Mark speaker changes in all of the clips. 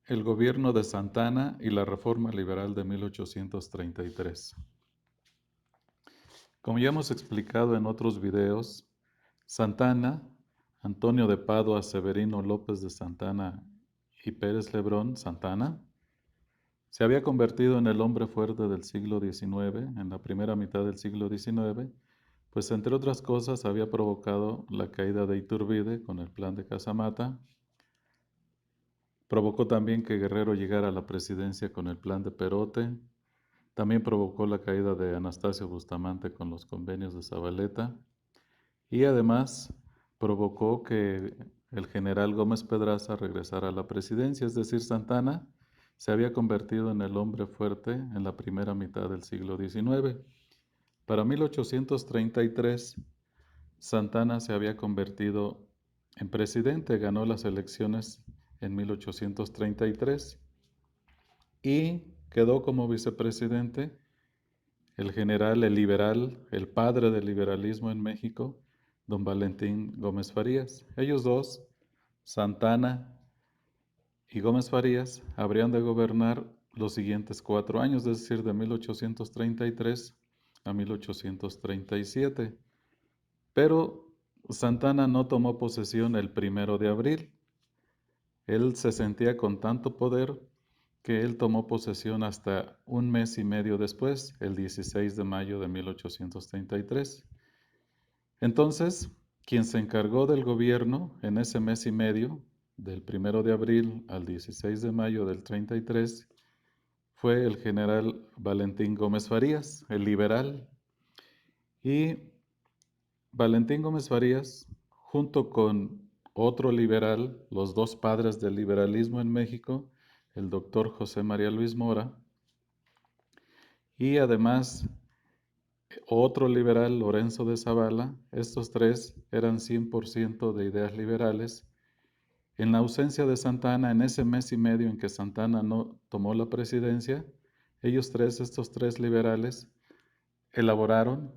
Speaker 1: El gobierno de Santa Anna y la reforma liberal de 1833. Como ya hemos explicado en otros videos, Santa Anna, Antonio de Padua, Severino López de Santa Anna y Pérez Lebrón Santa Anna, se había convertido en el hombre fuerte del siglo XIX, en la primera mitad del siglo XIX, pues entre otras cosas había provocado la caída de Iturbide con el plan de Casamata. Provocó también que Guerrero llegara a la presidencia con el plan de Perote. También provocó la caída de Anastasio Bustamante con los convenios de Zabaleta. Y además provocó que el general Gómez Pedraza regresara a la presidencia, es decir, Santa Anna se había convertido en el hombre fuerte en la primera mitad del siglo XIX. Para 1833, Santa Anna se había convertido en presidente, ganó las elecciones en 1833 y quedó como vicepresidente el general, el liberal, el padre del liberalismo en México, don Valentín Gómez Farías. Ellos dos, Santa Anna y Gómez Farías, habrían de gobernar los siguientes 4 años, es decir, de 1833 a 1837. Pero Santa Anna no tomó posesión el 1 de abril. Él se sentía con tanto poder que él tomó posesión hasta un mes y medio después, el 16 de mayo de 1833. Entonces, quien se encargó del gobierno en ese mes y medio, del 1 de abril al 16 de mayo del 33, fue el general Valentín Gómez Farías, el liberal. Y Valentín Gómez Farías, junto con otro liberal, los dos padres del liberalismo en México, el doctor José María Luis Mora, y además otro liberal, Lorenzo de Zavala, estos tres eran 100% de ideas liberales. En la ausencia de Santa Anna, en ese mes y medio en que Santa Anna no tomó la presidencia, estos tres liberales, elaboraron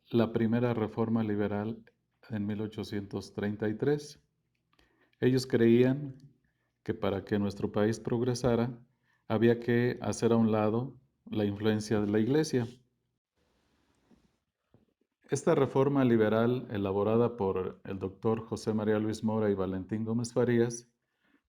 Speaker 1: la primera reforma liberal en 1833. Ellos creían que para que nuestro país progresara, había que hacer a un lado la influencia de la Iglesia. Esta reforma liberal, elaborada por el doctor José María Luis Mora y Valentín Gómez Farías,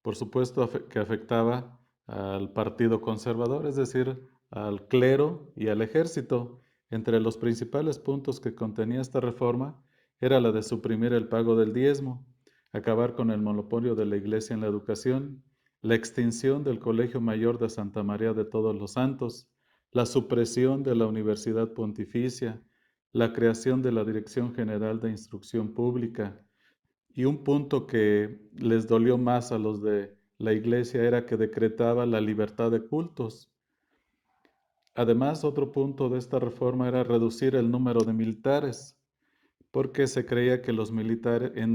Speaker 1: por supuesto que afectaba al Partido Conservador, es decir, al clero y al ejército. Entre los principales puntos que contenía esta reforma era la de suprimir el pago del diezmo, acabar con el monopolio de la Iglesia en la educación, la extinción del Colegio Mayor de Santa María de Todos los Santos, la supresión de la Universidad Pontificia, la creación de la Dirección General de Instrucción Pública, y un punto que les dolió más a los de la iglesia era que decretaba la libertad de cultos. Además, otro punto de esta reforma era reducir el número de militares, porque se creía que en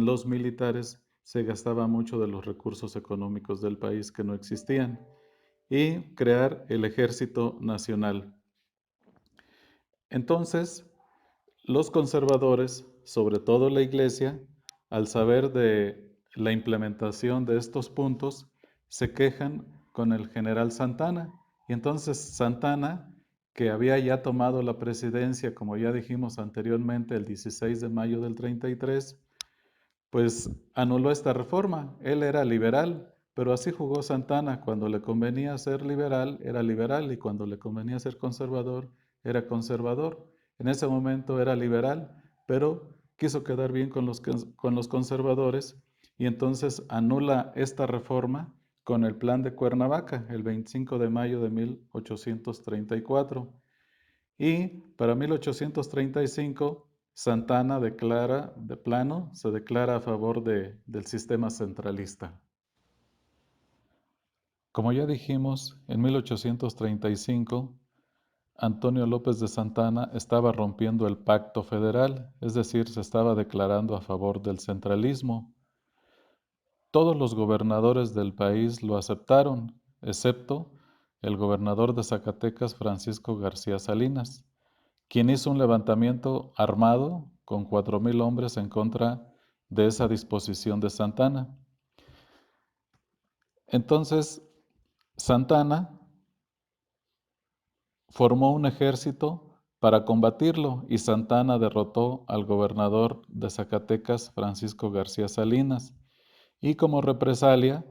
Speaker 1: los militares se gastaba mucho de los recursos económicos del país que no existían, y crear el Ejército Nacional. Entonces, los conservadores, sobre todo la Iglesia, al saber de la implementación de estos puntos, se quejan con el general Santa Anna. Y entonces Santa Anna, que había ya tomado la presidencia, como ya dijimos anteriormente, el 16 de mayo del 33, pues anuló esta reforma. Él era liberal, pero así jugó Santa Anna. Cuando le convenía ser liberal, era liberal, y cuando le convenía ser conservador, era conservador. En ese momento era liberal, pero quiso quedar bien con los conservadores, y entonces anula esta reforma con el Plan de Cuernavaca, el 25 de mayo de 1834. Y para 1835, Santa Anna declara, de plano, se declara a favor del sistema centralista. Como ya dijimos, en 1835, Antonio López de Santa Anna estaba rompiendo el pacto federal, es decir, se estaba declarando a favor del centralismo. Todos los gobernadores del país lo aceptaron, excepto el gobernador de Zacatecas, Francisco García Salinas, quien hizo un levantamiento armado con 4,000 hombres en contra de esa disposición de Santa Anna. Entonces, Santana formó un ejército para combatirlo y Santana derrotó al gobernador de Zacatecas, Francisco García Salinas, y como represalia,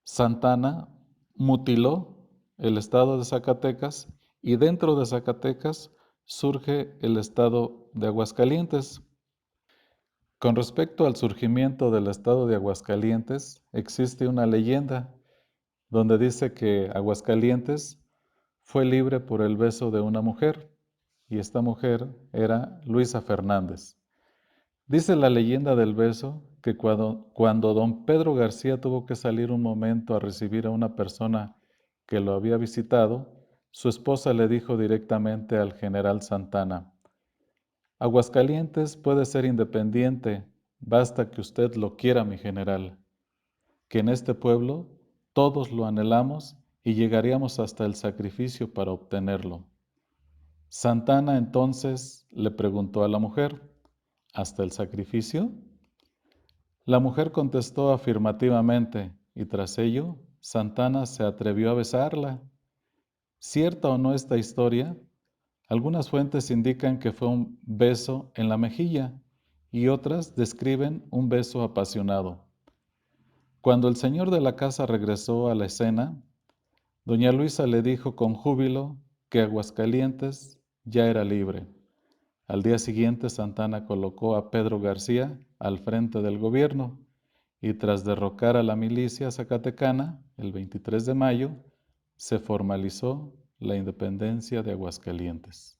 Speaker 1: Santana mutiló el estado de Zacatecas y dentro de Zacatecas surge el estado de Aguascalientes. Con respecto al surgimiento del estado de Aguascalientes, existe una leyenda donde dice que Aguascalientes fue libre por el beso de una mujer, y esta mujer era Luisa Fernández. Dice la leyenda del beso que cuando don Pedro García tuvo que salir un momento a recibir a una persona que lo había visitado, su esposa le dijo directamente al general Santana: Aguascalientes puede ser independiente, basta que usted lo quiera, mi general, que en este pueblo todos lo anhelamos y llegaríamos hasta el sacrificio para obtenerlo. Santana entonces le preguntó a la mujer: ¿hasta el sacrificio? La mujer contestó afirmativamente y tras ello Santana se atrevió a besarla. ¿Cierta o no esta historia? Algunas fuentes indican que fue un beso en la mejilla y otras describen un beso apasionado. Cuando el señor de la casa regresó a la escena, doña Luisa le dijo con júbilo que Aguascalientes ya era libre. Al día siguiente, Santana colocó a Pedro García al frente del gobierno y tras derrocar a la milicia zacatecana, el 23 de mayo, se formalizó la independencia de Aguascalientes.